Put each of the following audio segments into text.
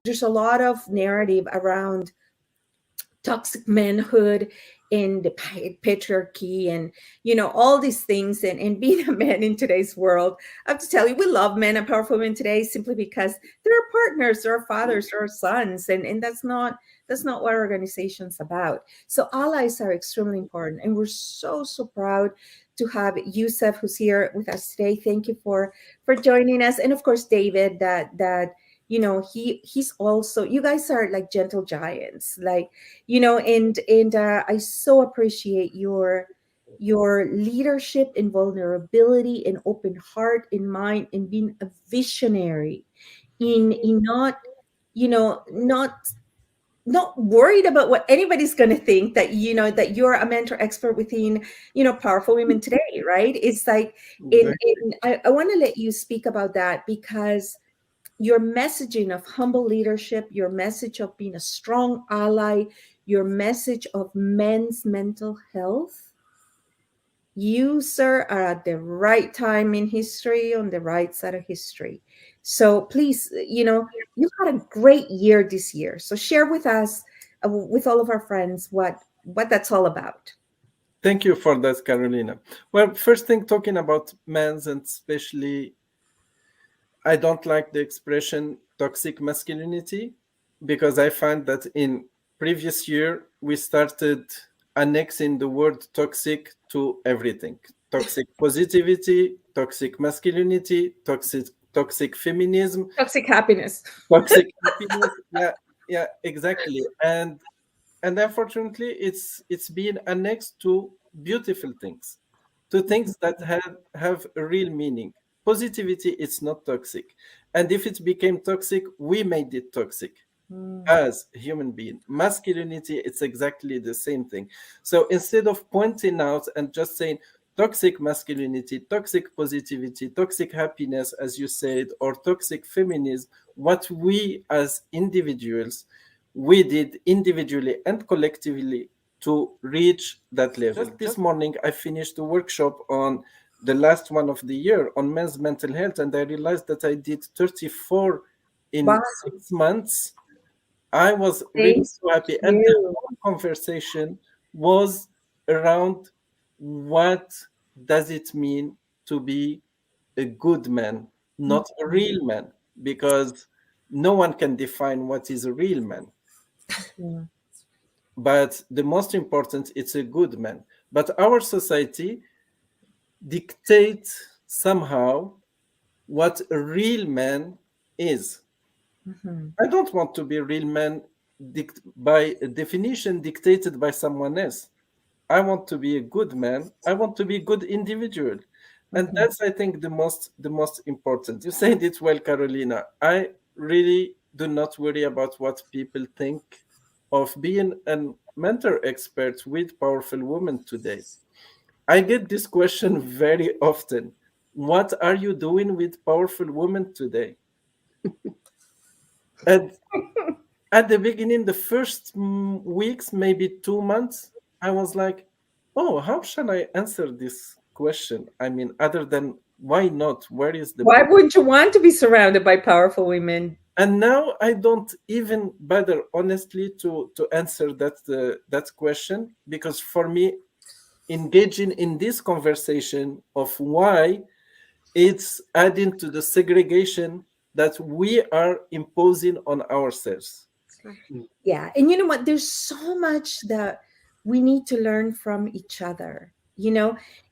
there's a lot of narrative around toxic manhood and the patriarchy and all these things, and being a man in today's world. I have to tell you, we love men and powerful women today simply because they're our partners, they're our fathers, they're our sons, and that's not what our organization's about. So allies are extremely important, and we're so proud to have Youssef, who's here with us today. Thank you for joining us, and of course David, that he's also, you guys are like gentle giants, like, and I so appreciate your leadership and vulnerability and open heart and mind, and being a visionary in not, not worried about what anybody's going to think, that that you're a mentor expert within powerful women today, right? It's like, I want to let you speak about that, because your messaging of humble leadership, your message of being a strong ally, your message of men's mental health, you, sir, are at the right time in history, on the right side of history. So please, you had a great year this year. So share with us, with all of our friends, what that's all about. Thank you for that, Carolina. Well, first thing, talking about men's, and especially, I don't like the expression toxic masculinity, because I find that in previous year we started annexing the word toxic to everything. Toxic positivity, toxic masculinity, toxic feminism, Toxic happiness. toxic happiness. Yeah, yeah, exactly. And unfortunately it's being annexed to beautiful things, to things that have a real meaning. Positivity, it's not toxic, and if it became toxic, we made it toxic Mm. as human being. Masculinity, it's exactly the same thing. So instead of pointing out and just saying toxic masculinity, toxic positivity, toxic happiness, as you said, or toxic feminism, what we as individuals, we did individually and collectively to reach that level. Just this morning I finished a workshop on the last one of the year on men's mental health, and I realized that I did 34 in Wow. 6 months. I was really Thank so happy. And the you. whole conversation was around what does it mean to be a good man, not a real man, because no one can define what is a real man. Mm. But the most important, it's a good man. But our society dictates somehow what a real man is. Mhm. I don't want to be a real man by a definition dictated by someone else. I want to be a good man. I want to be a good individual. And Mhm. that's, I think, the most important. You said it well, Carolina. I really do not worry about what people think of being a mentor expert with powerful women today. I get this question very often. What are you doing with powerful women today? And at the beginning, the first weeks, maybe 2 months, I was like, oh, how shall I answer this question? I mean, other than why not? Where is the Why point? wouldn't you want to be surrounded by powerful women? And now I don't even bother, honestly, to answer that question, because for me, engaging in this conversation of why, it's adding to the segregation that we are imposing on ourselves. Yeah. And you know what? There's so much that we need to learn from each other.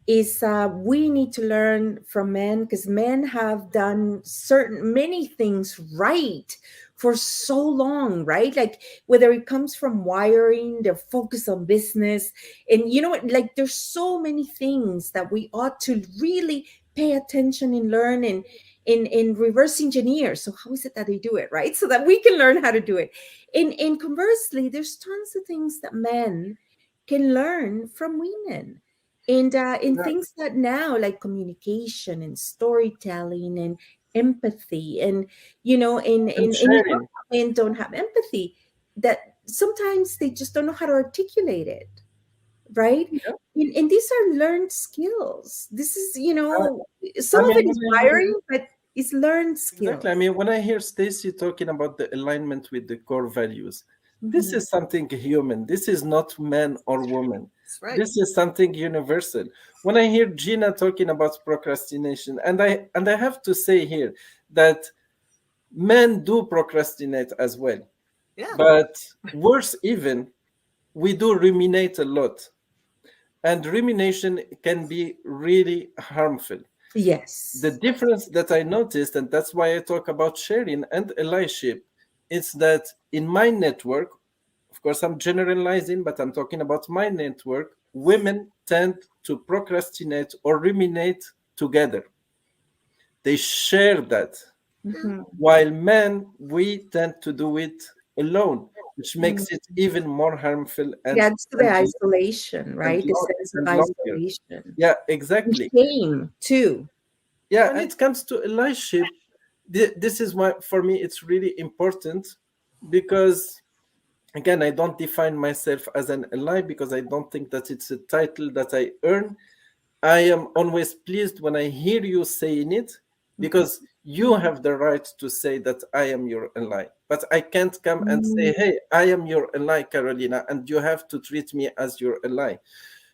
Is we need to learn from men, because men have done certain many things right for so long, right? Like, whether it comes from wiring, their focus on business, and like, there's so many things that we ought to really pay attention and learn, and in reverse engineer. So how is it that they do it, right? So that we can learn how to do it. And conversely, there's tons of things that men can learn from women, and in Yeah. things that now, like communication and storytelling and empathy, and And and it's not sharing. that men don't have empathy, that sometimes they just don't know how to articulate it, right? Yeah. And these are learned skills. This is, Uh, some I of mean, it is wiring, but It's learned Exactly. I skills. mean, when I hear Stacy talking about the alignment with the core values, this Mhm. is something human. This is not man or woman. That's right. This is something universal. When I hear Gina talking about procrastination, and I have to say here that men do procrastinate as well. Yeah. But worse even, we do ruminate a lot. And rumination can be really harmful. The Yes. difference that I noticed, and that's why I talk about sharing and allyship, is that in my network, of course, I'm generalizing, but I'm talking about my network, women tend to procrastinate or ruminate together. They share that. Mhm. While men, we tend to do it alone, which Mm. makes it even more harmful It adds to the and, isolation, right? The sense of and longer. isolation. Yeah, And exactly. shame too. Yeah, when it comes to allyship, this is why for me it's really important, because again, I don't define myself as an ally because I don't think that it's a title that I earn. I am always pleased when I hear you saying it, Mhm. because you have the right to say that I am your ally. But I can't come and say, Mm. hey, I am your ally, Carolina, and you have to treat me as your ally.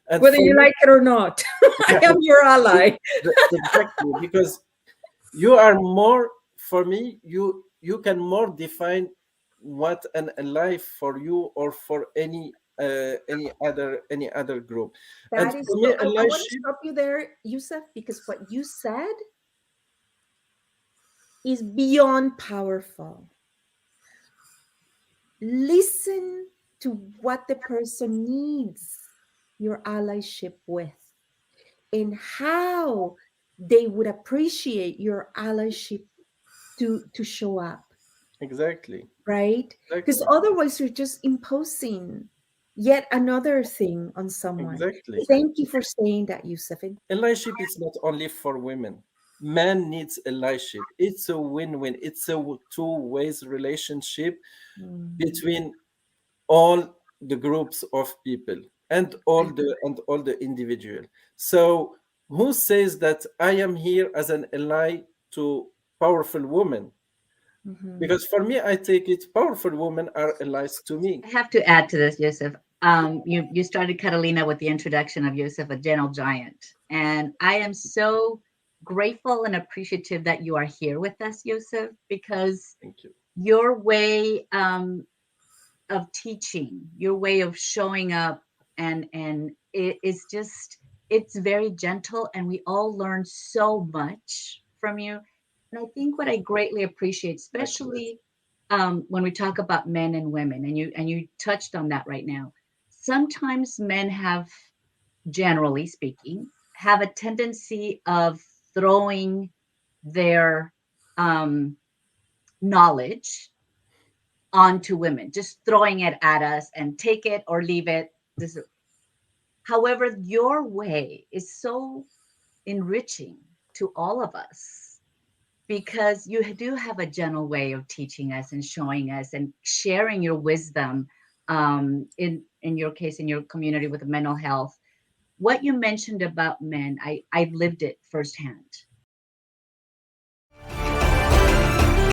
And Whether for you me, like it or not, I yeah, am your ally. exactly, because you are more, for me, you can more define what an ally for you or for any other group. And That is for me, so. I want to allyship, stop you there, Youssef, because what you said is beyond powerful. Listen to what the person needs your allyship with and how they would appreciate your allyship to show up, exactly, right? Because exactly, otherwise you're just imposing yet another thing on someone. exactly. Thank you for saying that, Yusuf. Allyship is not only for women. Man needs allyship. It's a win-win. It's a two ways relationship Mm. between all the groups of people and all the individual. So who says that I am here as an ally to powerful women? Mhm. Because for me, I take it powerful women are allies to me. I have to add to this, Yusuf. You started Catalina with the introduction of Yusuf, a gentle giant, and I am so grateful and appreciative that you are here with us, Yusuf, because Thank you. your way of teaching, your way of showing up, and it is just it's very gentle, and we all learn so much from you. And I think what I greatly appreciate, Likewise. especially when we talk about men and women, and you touched on that right now. Sometimes men have, generally speaking, have a tendency of throwing their um, knowledge onto women, just throwing it at us and take it or leave it. This, however, your way is so enriching to all of us because you do have a gentle way of teaching us and showing us and sharing your wisdom. In your case, in your community with mental health, what you mentioned about men, I've lived it firsthand.